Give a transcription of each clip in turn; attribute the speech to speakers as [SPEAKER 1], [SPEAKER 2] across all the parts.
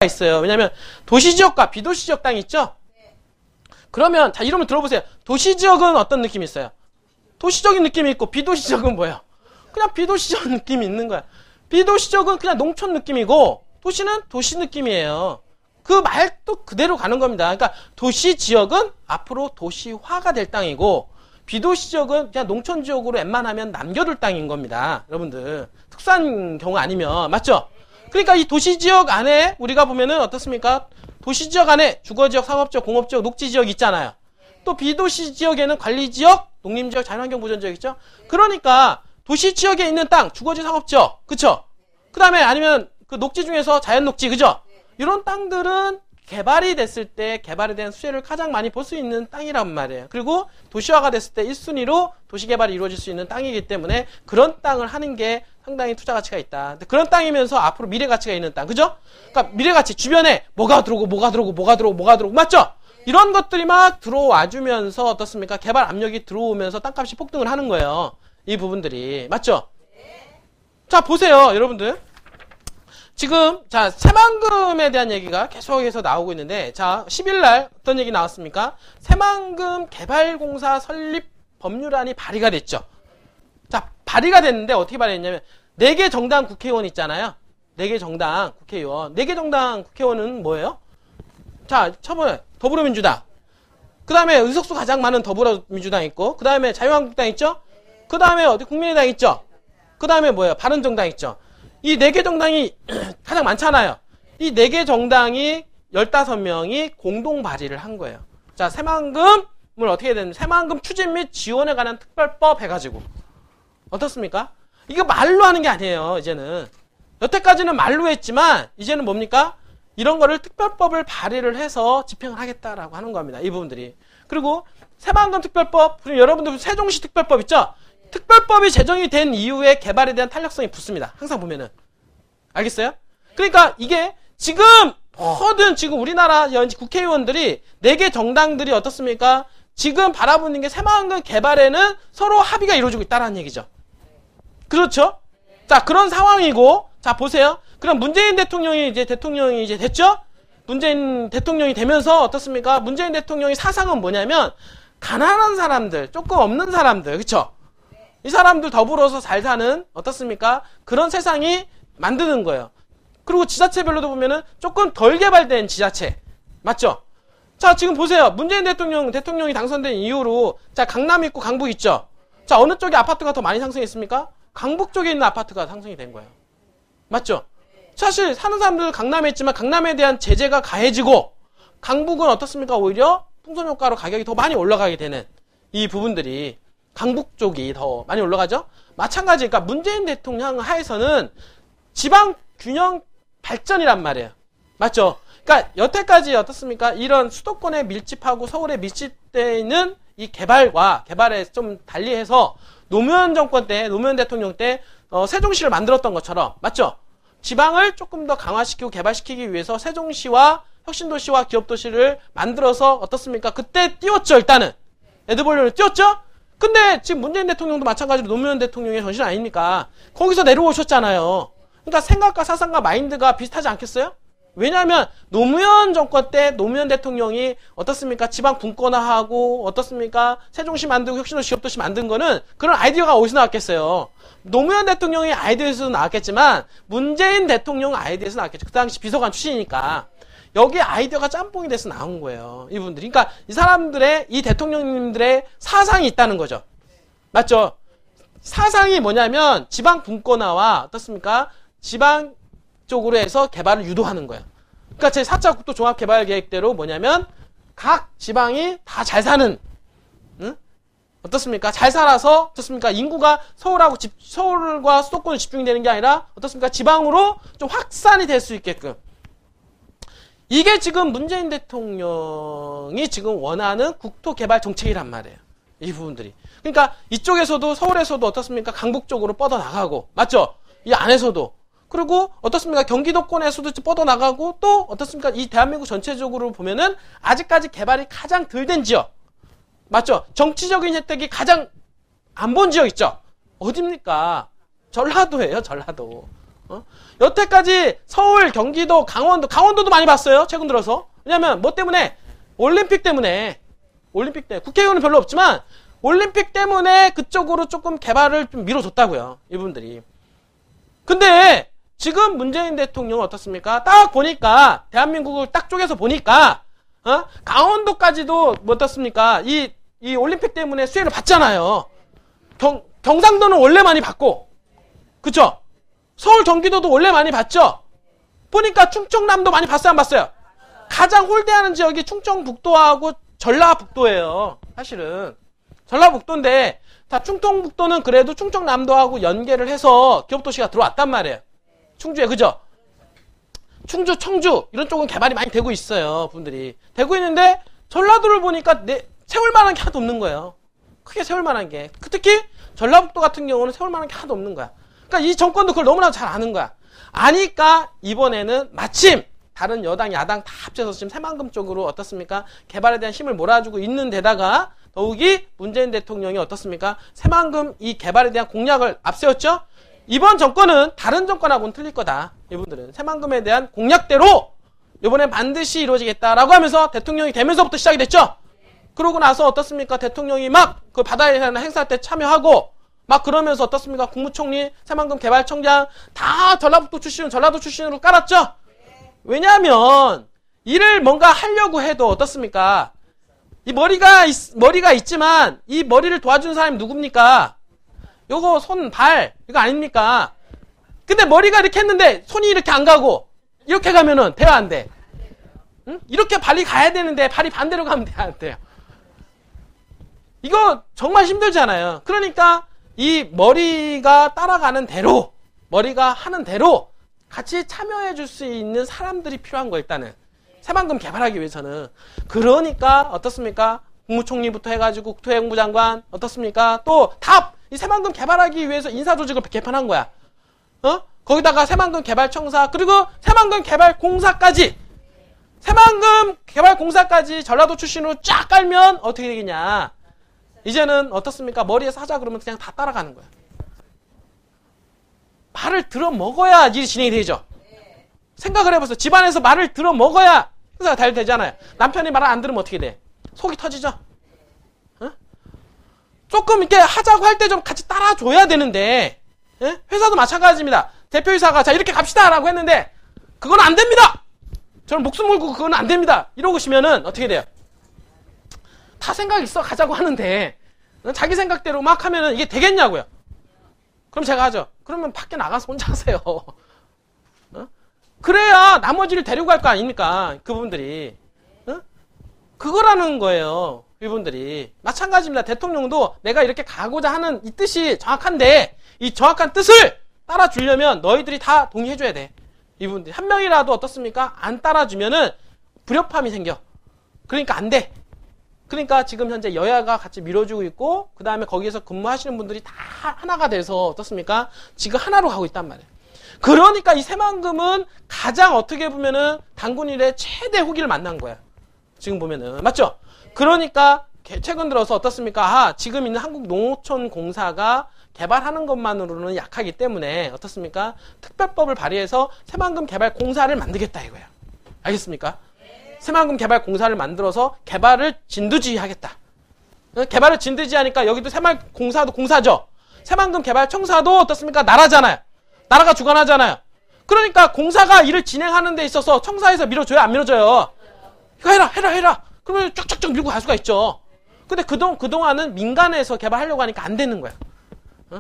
[SPEAKER 1] 있어요. 왜냐하면 도시지역과 비도시지역 땅이 있죠? 그러면 자 이러면 들어보세요. 도시지역은 어떤 느낌이 있어요? 도시적인 느낌이 있고 비도시지역은 뭐예요? 그냥 비도시적 느낌이 있는 거야. 비도시지역은 그냥 농촌 느낌이고 도시는 도시 느낌이에요. 그 말도 그대로 가는 겁니다. 그러니까 도시지역은 앞으로 도시화가 될 땅이고 비도시지역은 그냥 농촌지역으로 웬만하면 남겨둘 땅인 겁니다. 여러분들 특수한 경우 아니면 맞죠? 그러니까 이 도시지역 안에 우리가 보면은 어떻습니까? 도시지역 안에 주거지역, 상업지역, 공업지역, 녹지지역 있잖아요. 또 비도시지역에는 관리지역, 농림지역, 자연환경 보전지역 있죠? 그러니까 도시지역에 있는 땅, 주거지역, 상업지역, 그쵸? 그 다음에 아니면 그 녹지 중에서 자연녹지, 그죠? 이런 땅들은 개발이 됐을 때 개발에 대한 수혜를 가장 많이 볼 수 있는 땅이란 말이에요. 그리고 도시화가 됐을 때 1순위로 도시개발이 이루어질 수 있는 땅이기 때문에 그런 땅을 하는 게 상당히 투자 가치가 있다. 그런 땅이면서 앞으로 미래 가치가 있는 땅, 그죠? 그러니까 미래 가치 주변에 뭐가 들어오고 맞죠? 이런 것들이 막 들어와 주면서 어떻습니까? 개발 압력이 들어오면서 땅값이 폭등을 하는 거예요. 이 부분들이 맞죠? 자 보세요, 여러분들. 지금 자 새만금에 대한 얘기가 계속해서 나오고 있는데 자 10일날 어떤 얘기 나왔습니까? 새만금 개발공사 설립 법률안이 발의가 됐죠. 자 발의가 됐는데 어떻게 발의했냐면 4개 정당 국회의원 있잖아요. 4개 정당 국회의원. 4개 정당 국회의원은 뭐예요? 자 처음에 더불어민주당, 그 다음에 의석수 가장 많은 더불어민주당 있고, 그 다음에 자유한국당 있죠? 그 다음에 어디 국민의당 있죠? 그 다음에 뭐예요? 바른정당 있죠? 이 4개 정당이 가장 많잖아요. 이 4개 정당이 15명이 공동 발의를 한 거예요. 자, 새만금을 어떻게 해야 되냐면 새만금 추진 및 지원에 관한 특별법 해가지고 어떻습니까? 이거 말로 하는 게 아니에요. 이제는 여태까지는 말로 했지만 이제는 뭡니까? 이런 거를 특별법을 발의를 해서 집행을 하겠다라고 하는 겁니다. 이 부분들이. 그리고 새만금 특별법, 그리고 여러분들 세종시 특별법 있죠? 특별법이 제정이 된 이후에 개발에 대한 탄력성이 붙습니다. 항상 보면은. 알겠어요? 그러니까 이게 지금 모든 지금 우리나라 국회의원들이 4개 정당들이 어떻습니까? 지금 바라보는 게 새만금 개발에는 서로 합의가 이루어지고 있다는 얘기죠. 그렇죠? 자, 그런 상황이고, 자, 보세요. 그럼 문재인 대통령이 이제 됐죠? 문재인 대통령이 되면서 어떻습니까? 문재인 대통령의 사상은 뭐냐면, 가난한 사람들, 조금 없는 사람들, 그쵸? 이 사람들 더불어서 잘 사는, 어떻습니까? 그런 세상이 만드는 거예요. 그리고 지자체별로도 보면은 조금 덜 개발된 지자체. 맞죠? 자, 지금 보세요. 문재인 대통령이 당선된 이후로, 자, 강남 있고 강북 있죠? 자, 어느 쪽에 아파트가 더 많이 상승했습니까? 강북 쪽에 있는 아파트가 상승이 된 거예요. 맞죠? 사실 사는 사람들 강남에 있지만 강남에 대한 제재가 가해지고 강북은 어떻습니까? 오히려 풍선효과로 가격이 더 많이 올라가게 되는 이 부분들이 강북 쪽이 더 많이 올라가죠? 마찬가지, 그러니까 문재인 대통령 하에서는 지방 균형 발전이란 말이에요. 맞죠? 그러니까 여태까지 어떻습니까? 이런 수도권에 밀집하고 서울에 밀집되어 있는 이 개발에 좀 달리해서 노무현 정권 때, 노무현 대통령 때 세종시를 만들었던 것처럼, 맞죠? 지방을 조금 더 강화시키고 개발시키기 위해서 세종시와 혁신도시와 기업도시를 만들어서 어떻습니까? 그때 띄웠죠, 일단은. 에드벌룬을 띄웠죠? 근데 지금 문재인 대통령도 마찬가지로 노무현 대통령의 전신 아닙니까? 거기서 내려오셨잖아요. 그러니까 생각과 사상과 마인드가 비슷하지 않겠어요? 왜냐하면 노무현 정권 때 노무현 대통령이 어떻습니까? 지방 분권화하고 어떻습니까? 세종시 만들고 혁신도시 기업도시 만든 거는 그런 아이디어가 어디서 나왔겠어요? 노무현 대통령의 아이디어에서 나왔겠지만 문재인 대통령 아이디어에서 나왔겠죠. 그 당시 비서관 출신이니까. 여기 아이디어가 짬뽕이 돼서 나온 거예요. 이분들이. 그러니까 이 사람들의, 이 대통령님들의 사상이 있다는 거죠. 맞죠? 사상이 뭐냐면 지방 분권화와 어떻습니까? 지방 쪽으로 해서 개발을 유도하는 거예요. 그러니까 제 4차 국도 종합개발계획대로 뭐냐면 각 지방이 다 잘 사는, 응? 어떻습니까? 잘 살아서 어떻습니까? 인구가 서울과 수도권에 집중이 되는 게 아니라 어떻습니까? 지방으로 좀 확산이 될 수 있게끔. 이게 지금 문재인 대통령이 지금 원하는 국토개발 정책이란 말이에요. 이 부분들이. 그러니까 이쪽에서도 서울에서도 어떻습니까? 강북 쪽으로 뻗어나가고, 맞죠? 이 안에서도. 그리고 어떻습니까? 경기도권에서도 뻗어나가고 또 어떻습니까? 이 대한민국 전체적으로 보면은 아직까지 개발이 가장 덜 된 지역. 맞죠? 정치적인 혜택이 가장 안 본 지역 있죠? 어딥니까? 전라도예요, 전라도. 여태까지 서울, 경기도, 강원도도 많이 봤어요. 최근 들어서. 왜냐면 뭐 때문에? 올림픽 때문에. 국회의원은 별로 없지만 올림픽 때문에 그쪽으로 조금 개발을 좀 밀어줬다고요. 이분들이. 근데 지금 문재인 대통령은 어떻습니까? 딱 보니까 대한민국을 딱 쪼개서 보니까 강원도까지도 뭐 어떻습니까? 이 올림픽 때문에 수혜를 받잖아요. 경상도는 원래 많이 받고, 그쵸? 서울, 경기도도 원래 많이 받죠? 보니까 충청남도 많이 봤어요, 안 봤어요? 가장 홀대하는 지역이 충청북도하고 전라북도예요. 사실은. 전라북도인데, 다 충청북도는 그래도 충청남도하고 연계를 해서 기업도시가 들어왔단 말이에요. 충주에, 그죠? 충주, 청주, 이런 쪽은 개발이 많이 되고 있어요, 분들이. 되고 있는데, 전라도를 보니까 세울 만한 게 하나도 없는 거예요. 크게 세울 만한 게. 특히, 전라북도 같은 경우는 세울 만한 게 하나도 없는 거야. 그러니까 이 정권도 그걸 너무나도 잘 아는 거야. 아니까, 이번에는 마침, 다른 여당, 야당 다 합쳐서 지금 새만금 쪽으로 어떻습니까? 개발에 대한 힘을 몰아주고 있는 데다가, 더욱이 문재인 대통령이 어떻습니까? 새만금 이 개발에 대한 공약을 앞세웠죠? 이번 정권은 다른 정권하고는 틀릴 거다. 이분들은 새만금에 대한 공약대로 이번엔 반드시 이루어지겠다라고 하면서 대통령이 되면서부터 시작이 됐죠? 그러고 나서 어떻습니까? 대통령이 막 그 바다에 대한 행사 때 참여하고 막 그러면서 어떻습니까? 국무총리, 새만금 개발청장 다 전라북도 출신, 전라도 출신으로 깔았죠? 왜냐하면 일을 뭔가 하려고 해도 어떻습니까? 이 머리가 있지만 이 머리를 도와주는 사람이 누굽니까? 요거 손, 발 이거 아닙니까? 근데 머리가 이렇게 했는데 손이 이렇게 안 가고 이렇게 가면은 돼요, 안 돼? 응? 이렇게 발이 가야 되는데 발이 반대로 가면 돼요, 안 돼요? 이거 정말 힘들잖아요. 그러니까 이 머리가 따라가는 대로, 머리가 하는 대로 같이 참여해 줄 수 있는 사람들이 필요한 거, 일단은. 새만금 개발하기 위해서는. 그러니까 어떻습니까? 국무총리부터 해가지고 국토해양부 장관 어떻습니까? 또 이 새만금 개발하기 위해서 인사조직을 개편한 거야. 거기다가 새만금 개발청사, 그리고 새만금 개발공사까지. 새만금 개발공사까지 전라도 출신으로 쫙 깔면 어떻게 되겠냐? 이제는 어떻습니까? 머리에서 하자 그러면 그냥 다 따라가는 거야. 말을 들어 먹어야 일이 진행이 되죠. 생각을 해보세요. 집안에서 말을 들어 먹어야 행사가 잘 되잖아요. 남편이 말을 안 들으면 어떻게 돼? 속이 터지죠. 조금 이렇게 하자고 할 때 좀 같이 따라줘야 되는데, 회사도 마찬가지입니다. 대표이사가 자 이렇게 갑시다 라고 했는데 그건 안 됩니다. 저는 목숨 걸고 그건 안 됩니다. 이러고시면은 어떻게 돼요? 다 생각 있어 가자고 하는데 자기 생각대로 막 하면은 이게 되겠냐고요. 그럼 제가 하죠. 그러면 밖에 나가서 혼자 하세요. 그래야 나머지를 데리고 갈 거 아닙니까? 그분들이. 그거라는 거예요. 이분들이. 마찬가지입니다. 대통령도 내가 이렇게 가고자 하는 이 뜻이 정확한데 이 정확한 뜻을 따라주려면 너희들이 다 동의해줘야 돼. 이분들이. 한 명이라도 어떻습니까? 안 따라주면은 불협화음이 생겨. 그러니까 안 돼. 그러니까 지금 현재 여야가 같이 밀어주고 있고 그 다음에 거기에서 근무하시는 분들이 다 하나가 돼서 어떻습니까? 지금 하나로 가고 있단 말이에요. 그러니까 이 새만금은 가장 어떻게 보면은 단군 일의 최대 후기를 만난 거야. 지금 보면은. 맞죠? 그러니까 최근 들어서 어떻습니까? 지금 있는 한국농어촌공사가 개발하는 것만으로는 약하기 때문에 어떻습니까? 특별법을 발의해서 새만금 개발공사를 만들겠다 이거야. 알겠습니까? 새만금 개발공사를 만들어서 개발을 진두지휘하겠다. 개발을 진두지휘하니까 여기도 새만공사도 공사죠. 새만금 개발청사도 어떻습니까? 나라잖아요. 나라가 주관하잖아요. 그러니까 공사가 일을 진행하는 데 있어서 청사에서 밀어줘요? 안 밀어줘요? 이거 해라. 그러면 쫙쫙쫙 밀고 갈 수가 있죠. 근데 그동안은 민간에서 개발하려고 하니까 안 되는 거야.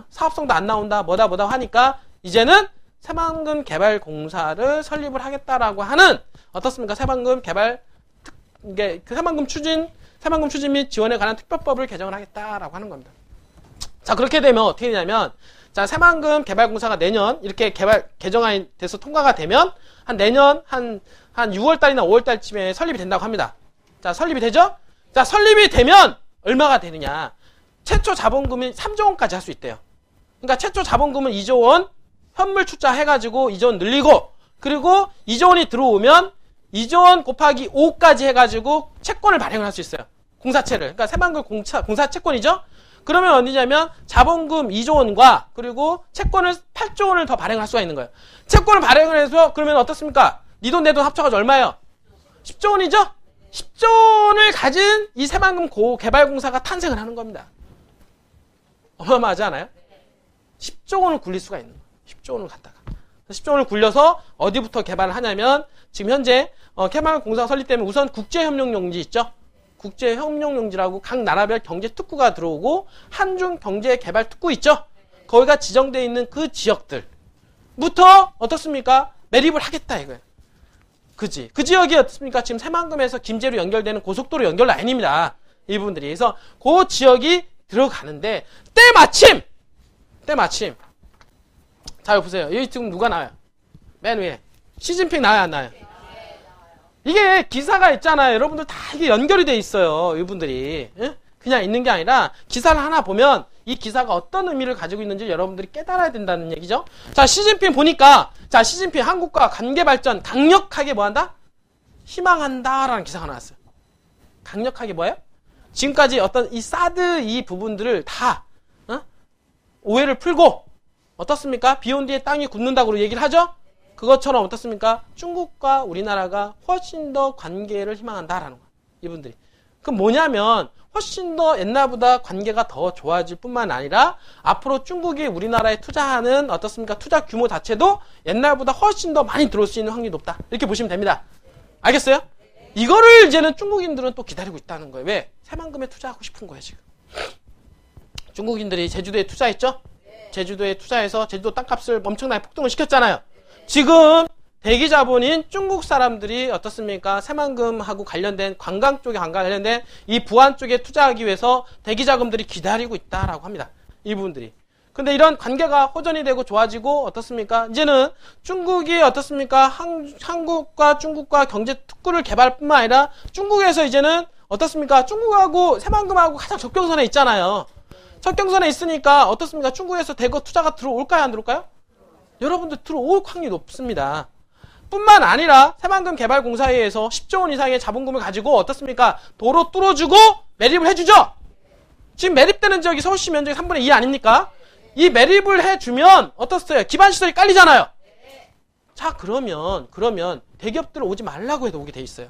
[SPEAKER 1] 사업성도 안 나온다, 뭐다 하니까 이제는 새만금 개발공사를 설립을 하겠다라고 하는 어떻습니까? 새만금 개발, 새만금 추진 및 지원에 관한 특별법을 개정을 하겠다라고 하는 겁니다. 자, 그렇게 되면 어떻게 되냐면, 자, 새만금 개발공사가 내년 이렇게 개정안이 돼서 통과가 되면, 내년 한 6월달이나 5월달쯤에 설립이 된다고 합니다. 자, 설립이 되죠? 자, 설립이 되면 얼마가 되느냐. 최초 자본금이 3조 원까지 할 수 있대요. 그러니까 최초 자본금은 2조 원, 현물 투자해가지고 2조 원 늘리고, 그리고 2조 원이 들어오면 2조 원 곱하기 5까지 해가지고 채권을 발행을 할 수 있어요. 공사채를. 그러니까 새만금 공사 채권이죠? 그러면 어디냐면 자본금 2조 원과 그리고 채권을 8조 원을 더 발행할 수가 있는 거예요. 채권을 발행을 해서 그러면 어떻습니까? 네 돈 내 돈 합쳐가지고 얼마예요? 10조 원이죠? 10조 원을 가진 이 새만금 개발공사가 탄생을 하는 겁니다. 어마어마하지 않아요? 10조 원을 굴릴 수가 있는 거예요. 10조 원을 갖다가. 10조 원을 굴려서 어디부터 개발을 하냐면 지금 현재 새만금공사가 설립되면 우선 국제협력용지 있죠? 국제협력용지라고 각 나라별 경제특구가 들어오고 한중경제개발특구 있죠? 거기가 지정되어 있는 그 지역들부터 어떻습니까? 매립을 하겠다 이거예요. 그지? 그 지역이 어떻습니까? 지금 새만금에서 김제로 연결되는 고속도로 연결 라인입니다. 이 부분들이. 그래서 그 지역이 들어가는데 때마침 자, 보세요. 여기 지금 누가 나와요? 맨 위에 시진핑 나와요, 안 나와요? 이게 기사가 있잖아요. 여러분들 다 이게 연결이 돼 있어요. 이분들이. 예? 그냥 있는 게 아니라 기사를 하나 보면 이 기사가 어떤 의미를 가지고 있는지 여러분들이 깨달아야 된다는 얘기죠. 자, 시진핑 보니까 자, 시진핑 한국과 관계발전 강력하게 뭐한다? 희망한다 라는 기사가 나왔어요. 강력하게 뭐예요? 지금까지 어떤 이 사드 이 부분들을 다 오해를 풀고 어떻습니까? 비온 뒤에 땅이 굳는다고 얘기를 하죠? 그것처럼 어떻습니까? 중국과 우리나라가 훨씬 더 관계를 희망한다라는 거예요. 이분들이. 그럼 뭐냐면 훨씬 더 옛날보다 관계가 더 좋아질 뿐만 아니라 앞으로 중국이 우리나라에 투자하는 어떻습니까? 투자 규모 자체도 옛날보다 훨씬 더 많이 들어올 수 있는 확률이 높다. 이렇게 보시면 됩니다. 알겠어요? 이거를 이제는 중국인들은 또 기다리고 있다는 거예요. 왜? 새만금에 투자하고 싶은 거예요, 지금. 중국인들이 제주도에 투자했죠? 제주도에 투자해서 제주도 땅값을 엄청나게 폭등을 시켰잖아요. 지금 대기 자본인 중국 사람들이 어떻습니까? 새만금하고 관련된 관광 쪽에 관련된 이 부안 쪽에 투자하기 위해서 대기 자금들이 기다리고 있다라고 합니다. 이 부분들이. 근데 이런 관계가 호전이 되고 좋아지고 어떻습니까? 이제는 중국이 어떻습니까? 한국과 중국과 경제 특구를 개발할 뿐만 아니라 중국에서 이제는 어떻습니까? 중국하고 새만금하고 가장 접경선에 있잖아요. 접경선에 있으니까 어떻습니까? 중국에서 대거 투자가 들어올까요? 안 들어올까요? 여러분들 들어올 확률이 높습니다. 뿐만 아니라 새만금 개발공사회에서 10조 원 이상의 자본금을 가지고 어떻습니까? 도로 뚫어주고 매립을 해주죠? 지금 매립되는 지역이 서울시 면적의 3분의 2 아닙니까? 이 매립을 해주면 어떻어요? 기반시설이 깔리잖아요. 자, 그러면 대기업들 오지 말라고 해도 오게 돼 있어요.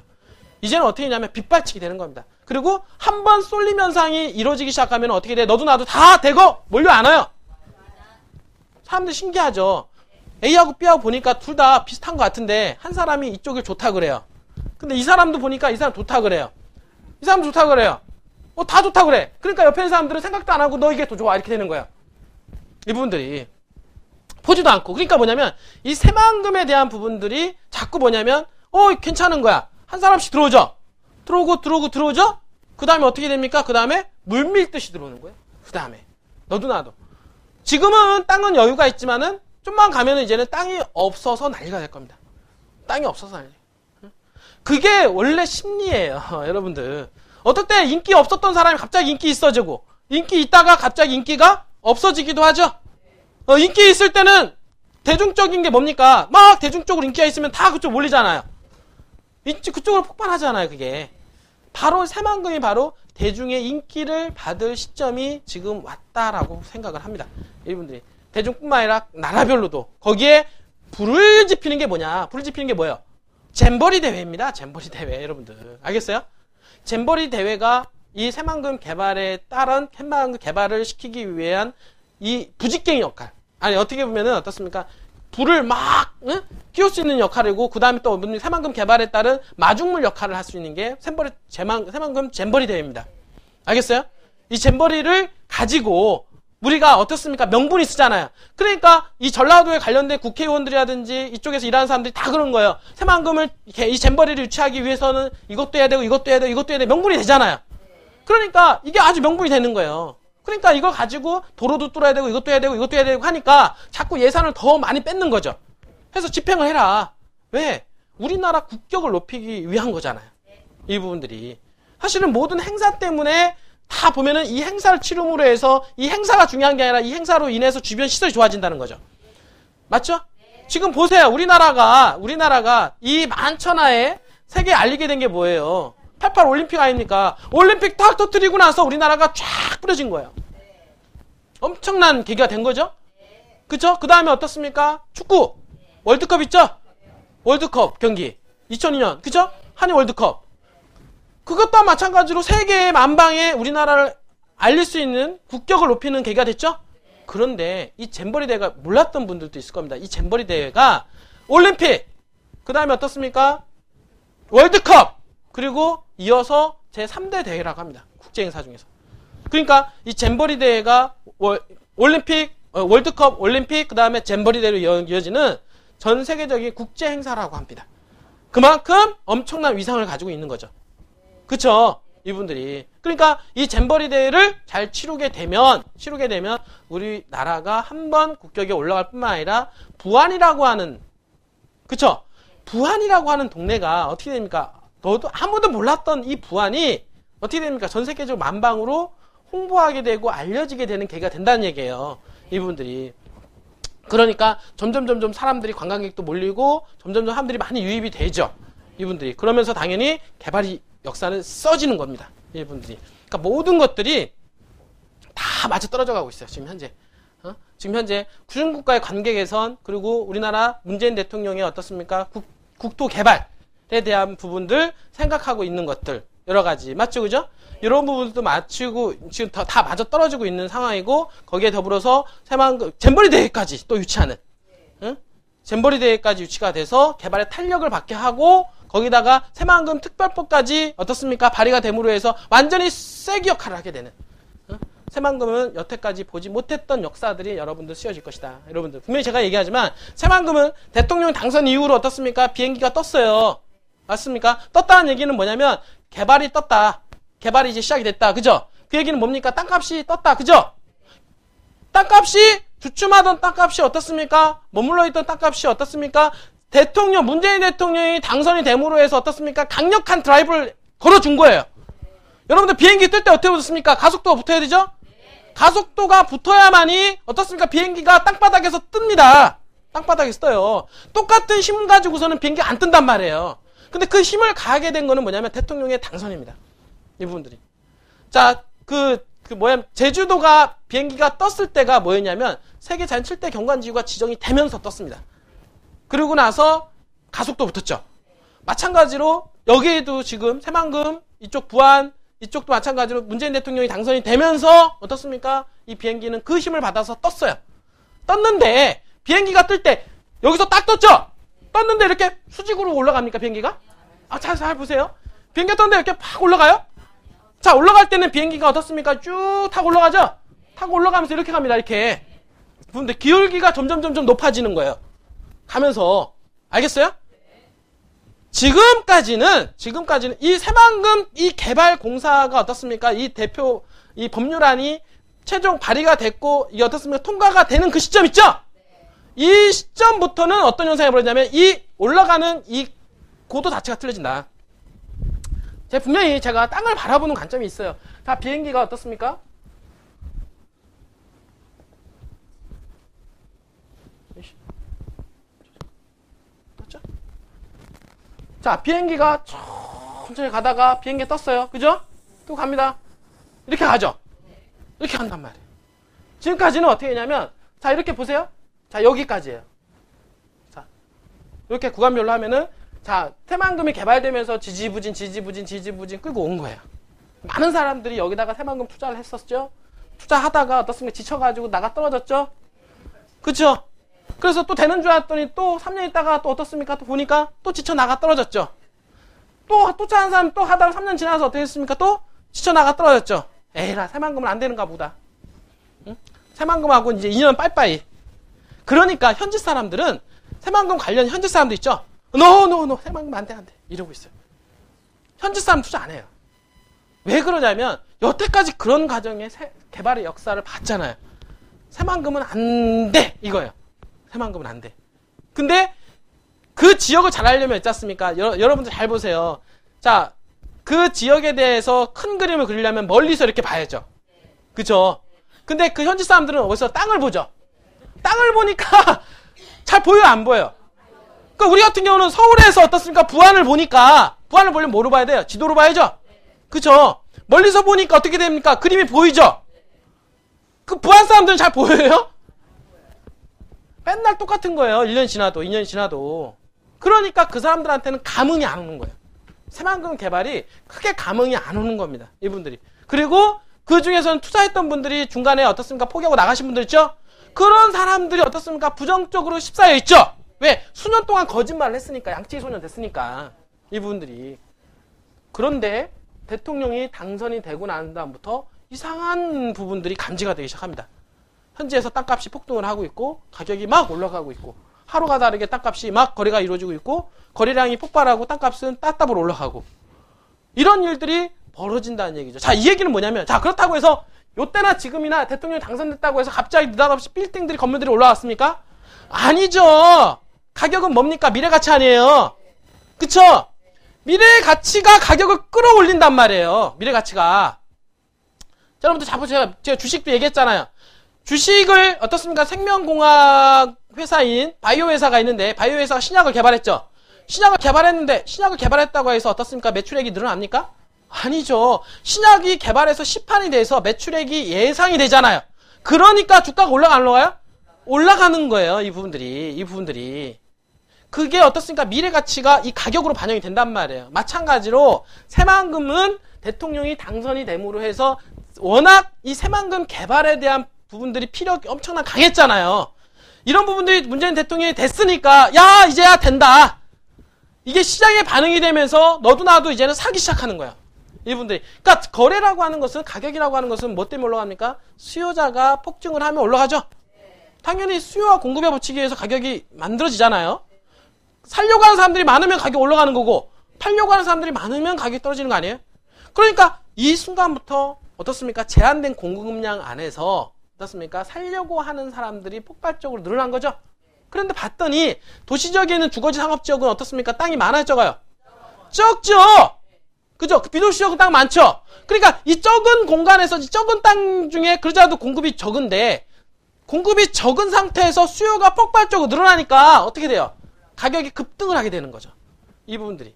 [SPEAKER 1] 이제는 어떻게 되냐면 빗발치기 되는 겁니다. 그리고 한번 쏠림 현상이 이루어지기 시작하면 어떻게 돼? 너도 나도 다 대거 몰려 안 와요. 사람들 신기하죠. A하고 B하고 보니까 둘 다 비슷한 것 같은데 한 사람이 이쪽을 좋다 그래요. 근데 이 사람도 보니까 이 사람 좋다 그래요. 이 사람 좋다 그래요. 다 좋다 그래. 그러니까 옆에 있는 사람들은 생각도 안 하고 너 이게 더 좋아 이렇게 되는 거예요. 이분들이 보지도 않고. 그러니까 뭐냐면 이 새만금에 대한 부분들이 자꾸 뭐냐면 괜찮은 거야. 한 사람씩 들어오죠. 들어오죠. 그 다음에 어떻게 됩니까? 그 다음에 물 밀듯이 들어오는 거예요. 그 다음에 너도 나도. 지금은 땅은 여유가 있지만은 좀만 가면은 이제는 땅이 없어서 난리가 될 겁니다. 땅이 없어서 난리. 그게 원래 심리예요, 여러분들. 어떨 때 인기 없었던 사람이 갑자기 인기 있어지고, 인기 있다가 갑자기 인기가 없어지기도 하죠. 인기 있을 때는 대중적인 게 뭡니까? 막 대중적으로 인기가 있으면 다 그쪽 몰리잖아요. 그쪽으로 폭발하잖아요, 그게. 바로 새만금이 바로 대중의 인기를 받을 시점이 지금 왔다라고 생각을 합니다. 이분들이. 대중뿐만 아니라 나라별로도. 거기에 불을 지피는 게 뭐냐? 불을 지피는 게 뭐예요? 잼버리 대회입니다. 잼버리 대회, 여러분들. 알겠어요? 잼버리 대회가 이 새만금 개발에 따른 새만금 개발을 시키기 위한 이 부직갱이 역할. 아니, 어떻게 보면은 어떻습니까? 불을 막 끼울 수 있는 역할이고, 그 다음에 또 새만금 개발에 따른 마중물 역할을 할 수 있는 게 새만금 잼버리 대회입니다. 알겠어요? 이 잼버리를 가지고 우리가 어떻습니까? 명분이 쓰잖아요. 그러니까 이 전라도에 관련된 국회의원들이라든지 이쪽에서 일하는 사람들이 다 그런 거예요. 새만금을 이 잼버리를 유치하기 위해서는 이것도 해야 되고 이것도 해야 되고 이것도 해야 되고 명분이 되잖아요. 그러니까 이게 아주 명분이 되는 거예요. 그러니까 이걸 가지고 도로도 뚫어야 되고 이것도 해야 되고 이것도 해야 되고 하니까 자꾸 예산을 더 많이 뺏는 거죠. 해서 집행을 해라. 왜? 우리나라 국격을 높이기 위한 거잖아요. 이 부분들이. 사실은 모든 행사 때문에 다 보면은 이 행사를 치름으로 해서 이 행사가 중요한 게 아니라 이 행사로 인해서 주변 시설이 좋아진다는 거죠. 맞죠? 지금 보세요. 우리나라가 이 만천하에 세계에 알리게 된 게 뭐예요? 88 올림픽 아닙니까? 올림픽 딱 터뜨리고 나서 우리나라가 쫙 뿌려진 거예요. 엄청난 계기가 된 거죠? 그쵸? 그 다음에 어떻습니까? 축구. 월드컵 있죠? 월드컵 경기. 2002년. 그쵸? 한일 월드컵. 그것도 마찬가지로 세계의 만방에 우리나라를 알릴 수 있는 국격을 높이는 계기가 됐죠? 그런데 이 잼버리 대회가 몰랐던 분들도 있을 겁니다. 이 잼버리 대회가 올림픽, 그 다음에 어떻습니까? 월드컵, 그리고 이어서 제3대 대회라고 합니다. 국제행사 중에서. 그러니까 이 잼버리 대회가 올림픽, 월드컵, 올림픽, 그 다음에 잼버리 대회로 이어지는 전 세계적인 국제행사라고 합니다. 그만큼 엄청난 위상을 가지고 있는 거죠. 그쵸? 이분들이. 그러니까 이 잼버리 대회를 잘 치르게 되면 우리나라가 한번 국격에 올라갈 뿐만 아니라 부안이라고 하는, 그쵸? 부안이라고 하는 동네가 어떻게 됩니까? 너도 아무도 몰랐던 이 부안이 어떻게 됩니까? 전 세계적 만방으로 홍보하게 되고 알려지게 되는 계기가 된다는 얘기예요. 이분들이. 그러니까 점점 사람들이 관광객도 몰리고 점점 사람들이 많이 유입이 되죠. 이분들이. 그러면서 당연히 개발이 역사는 써지는 겁니다. 이분들이. 그러니까 모든 것들이 다 맞아 떨어져 가고 있어요. 지금 현재. 지금 현재 중국과의 관계 개선, 그리고 우리나라 문재인 대통령의 어떻습니까? 국토 개발에 대한 부분들 생각하고 있는 것들 여러 가지 맞죠, 그죠? 이런 부분도 맞추고 지금 다 맞아 떨어지고 있는 상황이고, 거기에 더불어서 새만금 잼버리 대회까지 또 유치하는, 응? 잼버리 대회까지 유치가 돼서 개발에 탄력을 받게 하고, 거기다가 새만금 특별법까지 어떻습니까? 발의가 됨으로 해서 완전히 쐐기 역할을 하게 되는. 새만금은 여태까지 보지 못했던 역사들이 여러분들 쓰여질 것이다. 여러분들 분명히 제가 얘기하지만 새만금은 대통령 당선 이후로 어떻습니까? 비행기가 떴어요. 맞습니까? 떴다는 얘기는 뭐냐면 개발이 떴다. 개발이 이제 시작이 됐다. 그죠? 그 얘기는 뭡니까? 땅값이 떴다. 그죠? 땅값이 주춤하던 땅값이 어떻습니까? 머물러 있던 땅값이 어떻습니까? 문재인 대통령이 당선이 됨으로 해서 어떻습니까? 강력한 드라이브를 걸어준 거예요. 여러분들 비행기 뜰 때 어떻게 붙습니까? 가속도가 붙어야 되죠? 가속도가 붙어야만이 어떻습니까? 비행기가 땅바닥에서 뜹니다. 땅바닥에서 떠요. 똑같은 힘 가지고서는 비행기가 안 뜬단 말이에요. 근데 그 힘을 가하게 된 거는 뭐냐면 대통령의 당선입니다. 이 부분들이. 자, 제주도가 비행기가 떴을 때가 뭐였냐면 세계 제 7대 경관지구가 지정이 되면서 떴습니다. 그리고 나서 가속도 붙었죠. 마찬가지로 여기에도 지금 새만금, 이쪽 부안, 이쪽도 마찬가지로 문재인 대통령이 당선이 되면서 어떻습니까? 이 비행기는 그 힘을 받아서 떴어요. 떴는데 비행기가 뜰 때 여기서 딱 떴죠? 떴는데 이렇게 수직으로 올라갑니까, 비행기가? 잘 보세요. 비행기가 떴는데 이렇게 팍 올라가요? 자, 올라갈 때는 비행기가 어떻습니까? 쭉 타고 올라가죠? 타고 올라가면서 이렇게 갑니다, 이렇게. 근데 기울기가 점점 높아지는 거예요. 가면서. 알겠어요? 지금까지는 이 새만금 이 개발 공사가 어떻습니까? 이 법률안이 최종 발의가 됐고, 이게 어떻습니까? 통과가 되는 그 시점 있죠? 이 시점부터는 어떤 현상이 벌어지냐면, 이 올라가는 이 고도 자체가 틀려진다. 분명히 제가 땅을 바라보는 관점이 있어요. 자, 비행기가 어떻습니까? 자, 비행기가 천천히 가다가 비행기 떴어요. 그죠? 또 갑니다. 이렇게 가죠? 이렇게 간단 말이에요. 지금까지는 어떻게 했냐면, 자, 이렇게 보세요. 자, 여기까지예요. 자, 이렇게 구간별로 하면은, 자, 새만금이 개발되면서 지지부진 끌고 온 거예요. 많은 사람들이 여기다가 새만금 투자를 했었죠? 투자하다가 어떻습니까? 지쳐가지고 나가 떨어졌죠? 그쵸? 그래서 또 되는 줄 알았더니 또 3년 있다가 또 어떻습니까? 또 보니까 또 지쳐 나가 떨어졌죠. 또 투자한 사람 또 하다가 3년 지나서 어떻게 했습니까? 또 지쳐 나가 떨어졌죠. 에이라, 새만금은 안 되는가 보다. 응? 새만금하고 이제 2년 빠이빠이. 그러니까 현지 사람들은 새만금 관련 현지 사람도 있죠. 노, 새만금 안 돼. 이러고 있어요. 현지 사람 투자 안 해요. 왜 그러냐면 여태까지 그런 과정의 개발의 역사를 봤잖아요. 새만금은 안 돼, 이거예요. 새만금은 안 돼. 근데 그 지역을 잘 알려면 있지 않습니까? 여러분들 잘 보세요. 자, 그 지역에 대해서 큰 그림을 그리려면 멀리서 이렇게 봐야죠. 그죠? 근데 그 현지 사람들은 어디서 땅을 보죠? 땅을 보니까 잘 보여요, 안 보여요? 그러니까 우리 같은 경우는 서울에서 어떻습니까? 부안을 보니까, 부안을 보려면 뭐로 봐야 돼요? 지도로 봐야죠? 그죠? 멀리서 보니까 어떻게 됩니까? 그림이 보이죠? 그 부안 사람들은 잘 보여요? 맨날 똑같은 거예요. 1년 지나도 2년 지나도. 그러니까 그 사람들한테는 감흥이 안 오는 거예요. 새만금 개발이 크게 감흥이 안 오는 겁니다. 이분들이. 그리고 그 중에서는 투자했던 분들이 중간에 어떻습니까? 포기하고 나가신 분들 있죠? 그런 사람들이 어떻습니까? 부정적으로 휩싸여 있죠? 왜? 수년 동안 거짓말을 했으니까. 양치기 소년 됐으니까. 이분들이. 그런데 대통령이 당선이 되고 난 다음부터 이상한 부분들이 감지가 되기 시작합니다. 현지에서 땅값이 폭등을 하고 있고 가격이 막 올라가고 있고 하루가 다르게 땅값이 막 거래가 이루어지고 있고 거래량이 폭발하고 땅값은 따따블 올라가고 이런 일들이 벌어진다는 얘기죠. 자, 이 얘기는 뭐냐면 자, 그렇다고 해서 요때나 지금이나 대통령이 당선됐다고 해서 갑자기 느닷없이 빌딩들이 건물들이 올라왔습니까? 아니죠. 가격은 뭡니까? 미래가치 아니에요. 그쵸? 미래가치가 가격을 끌어올린단 말이에요. 미래가치가. 자, 여러분들 자보세요. 제가 주식도 얘기했잖아요. 주식을 어떻습니까? 생명공학 회사인 바이오 회사가 있는데 바이오 회사가 신약을 개발했죠. 신약을 개발했는데 신약을 개발했다고 해서 어떻습니까? 매출액이 늘어납니까? 아니죠. 신약이 개발해서 시판이 돼서 매출액이 예상이 되잖아요. 그러니까 주가가 올라가 안 올라가요? 올라가는 거예요. 이 부분들이. 그게 어떻습니까? 미래가치가 이 가격으로 반영이 된단 말이에요. 마찬가지로 새만금은 대통령이 당선이 됨으로 해서 워낙 이 새만금 개발에 대한 부분들이 피력이 엄청나 강했잖아요. 이런 부분들이 문재인 대통령이 됐으니까 야 이제야 된다. 이게 시장에 반응이 되면서 너도 나도 이제는 사기 시작하는 거야. 이분들이. 그러니까 거래라고 하는 것은 가격이라고 하는 것은 뭐 때문에 올라갑니까? 수요자가 폭증을 하면 올라가죠. 당연히 수요와 공급에 붙이기 위해서 가격이 만들어지잖아요. 살려고 하는 사람들이 많으면 가격이 올라가는 거고 팔려고 하는 사람들이 많으면 가격이 떨어지는 거 아니에요? 그러니까 이 순간부터 어떻습니까? 제한된 공급량 안에서 어떻습니까? 살려고 하는 사람들이 폭발적으로 늘어난 거죠. 그런데 봤더니 도시지역에는 주거지 상업지역은 어떻습니까? 땅이 많아요, 적어요? 적죠. 그죠? 비도시 지역은 땅 많죠. 그러니까 이 적은 공간에서 이 적은 땅 중에 그러자도 공급이 적은데 공급이 적은 상태에서 수요가 폭발적으로 늘어나니까 어떻게 돼요? 가격이 급등을 하게 되는 거죠. 이 부분들이.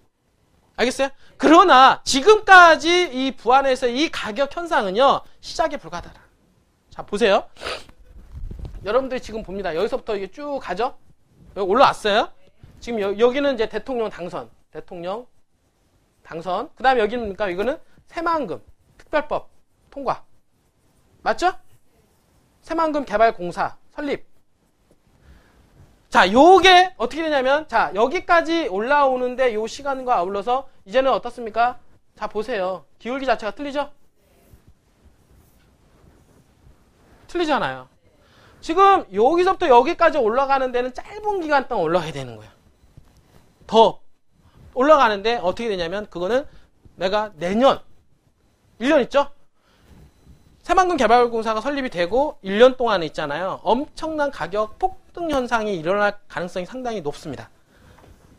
[SPEAKER 1] 알겠어요? 그러나 지금까지 이 부안에서의 이 가격 현상은요. 시작에 불과하다. 자, 보세요. 여러분들이 지금 봅니다. 여기서부터 이게 쭉 가죠? 여기 올라왔어요? 지금 여기는 이제 대통령 당선. 그 다음에 여기는 뭡니까? 이거는 새만금 특별법 통과. 맞죠? 새만금 개발공사 설립. 자, 요게 어떻게 되냐면, 자, 여기까지 올라오는데 요 시간과 아울러서 이제는 어떻습니까? 자, 보세요. 기울기 자체가 틀리죠? 틀리잖아요. 지금 여기서부터 여기까지 올라가는 데는 짧은 기간 동안 올라가야 되는 거예요. 더 올라가는데 어떻게 되냐면 그거는 내가 내년 1년 있죠? 새만금 개발공사가 설립이 되고 1년 동안 있잖아요. 엄청난 가격 폭등 현상이 일어날 가능성이 상당히 높습니다.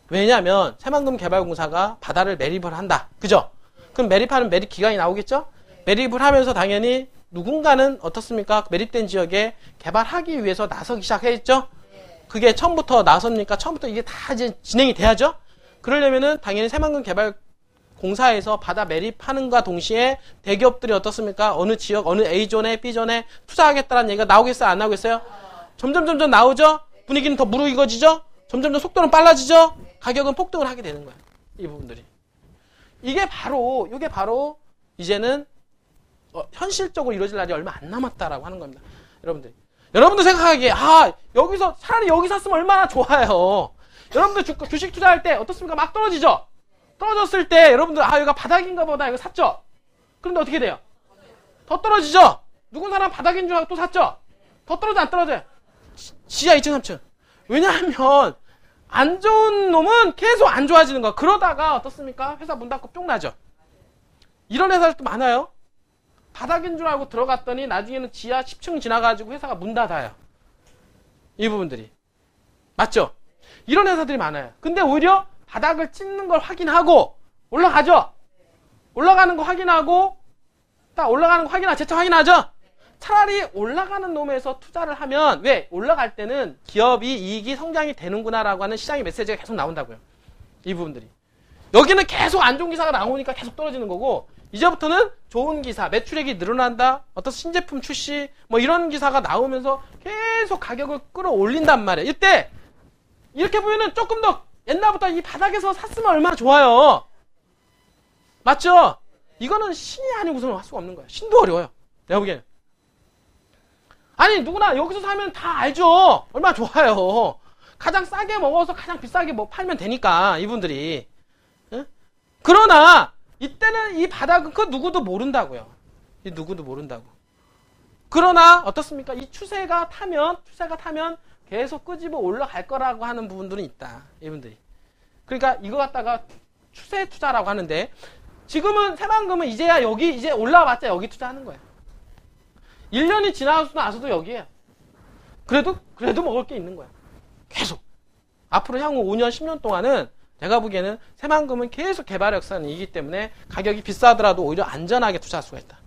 [SPEAKER 1] 왜냐하면 새만금 개발공사가 바다를 매립을 한다. 그죠? 그럼 매립하는 매립 기간이 나오겠죠? 매립을 하면서 당연히 누군가는 어떻습니까? 매립된 지역에 개발하기 위해서 나서기 시작했죠? 그게 처음부터 나섭니까? 처음부터 이게 다 이제 진행이 돼야죠? 그러려면은 당연히 새만금 개발공사에서 바다 매립하는과 동시에 대기업들이 어떻습니까? 어느 지역, 어느 A존에, B존에 투자하겠다는 얘기가 나오겠어요? 안 나오겠어요? 점점 나오죠? 분위기는 더 무르익어지죠? 점점 속도는 빨라지죠? 가격은 폭등을 하게 되는 거예요. 이 부분들이. 이게 바로 이제는 현실적으로 이루어질 날이 얼마 안 남았다라고 하는 겁니다. 여러분들 생각하기에 여기서 차라리 여기 샀으면 얼마나 좋아요. 여러분들 주식 투자할 때 어떻습니까? 막 떨어지죠? 떨어졌을 때 여러분들 여기가 바닥인가 보다 이거 샀죠? 그런데 어떻게 돼요? 더 떨어지죠? 누군 사람 바닥인 줄 알고 또 샀죠? 더 떨어져 안 떨어져요? 지하 2층 3층. 왜냐하면 안 좋은 놈은 계속 안 좋아지는 거야. 그러다가 어떻습니까? 회사 문 닫고 뿅 나죠. 이런 회사들도 많아요. 바닥인 줄 알고 들어갔더니 나중에는 지하 10층 지나가지고 회사가 문 닫아요. 이 부분들이. 맞죠? 이런 회사들이 많아요. 근데 오히려 바닥을 찍는 걸 확인하고 올라가죠? 올라가는 거 확인하고 딱 올라가는 거 재차 확인하죠? 차라리 올라가는 놈에서 투자를 하면 왜? 올라갈 때는 기업이 이익이 성장이 되는구나라고 하는 시장의 메시지가 계속 나온다고요. 이 부분들이. 여기는 계속 안 좋은 기사가 나오니까 계속 떨어지는 거고 이제부터는 좋은 기사, 매출액이 늘어난다, 어떤 신제품 출시, 뭐 이런 기사가 나오면서 계속 가격을 끌어올린단 말이에요. 이때 이렇게 보면은 조금 더 옛날부터 이 바닥에서 샀으면 얼마나 좋아요. 맞죠? 이거는 신이 아니고서는 할 수가 없는 거예요. 신도 어려워요. 내가 보기에는. 아니 누구나 여기서 사면 다 알죠. 얼마나 좋아요. 가장 싸게 먹어서 가장 비싸게 뭐 팔면 되니까 이분들이. 응? 그러나 이때는 이 바닥은 그 누구도 모른다고요. 이 누구도 모른다고. 그러나 어떻습니까? 이 추세가 타면 계속 끄집어 올라갈 거라고 하는 부분들은 있다. 이분들이. 그러니까 이거 갖다가 추세 투자라고 하는데 지금은 새만금은 이제야 여기 이제 올라와봤자 여기 투자하는 거예요. 1년이 지나서 나서도 여기에요. 그래도 먹을 게 있는 거야. 계속. 앞으로 향후 5년, 10년 동안은 제가 보기에는 새만금은 계속 개발 역사이기 때문에 가격이 비싸더라도 오히려 안전하게 투자할 수가 있다.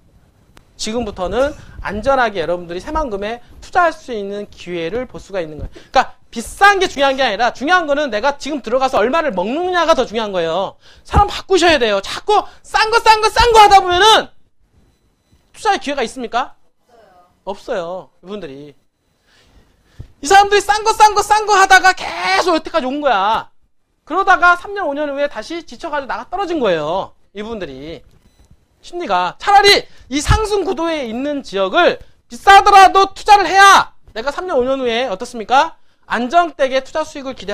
[SPEAKER 1] 지금부터는 안전하게 여러분들이 새만금에 투자할 수 있는 기회를 볼 수가 있는 거예요. 그러니까 비싼 게 중요한 게 아니라 중요한 거는 내가 지금 들어가서 얼마를 먹느냐가 더 중요한 거예요. 사람 바꾸셔야 돼요. 자꾸 싼 거 하다 보면은 투자의 기회가 있습니까? 없어요. 이분들이. 이 사람들이 싼 거 하다가 계속 여태까지 온 거야. 그러다가 3년, 5년 후에 다시 지쳐가지고 나가 떨어진 거예요. 이분들이. 심리가. 차라리 이 상승 구도에 있는 지역을 비싸더라도 투자를 해야 내가 3년, 5년 후에 어떻습니까? 안정되게 투자 수익을 기대할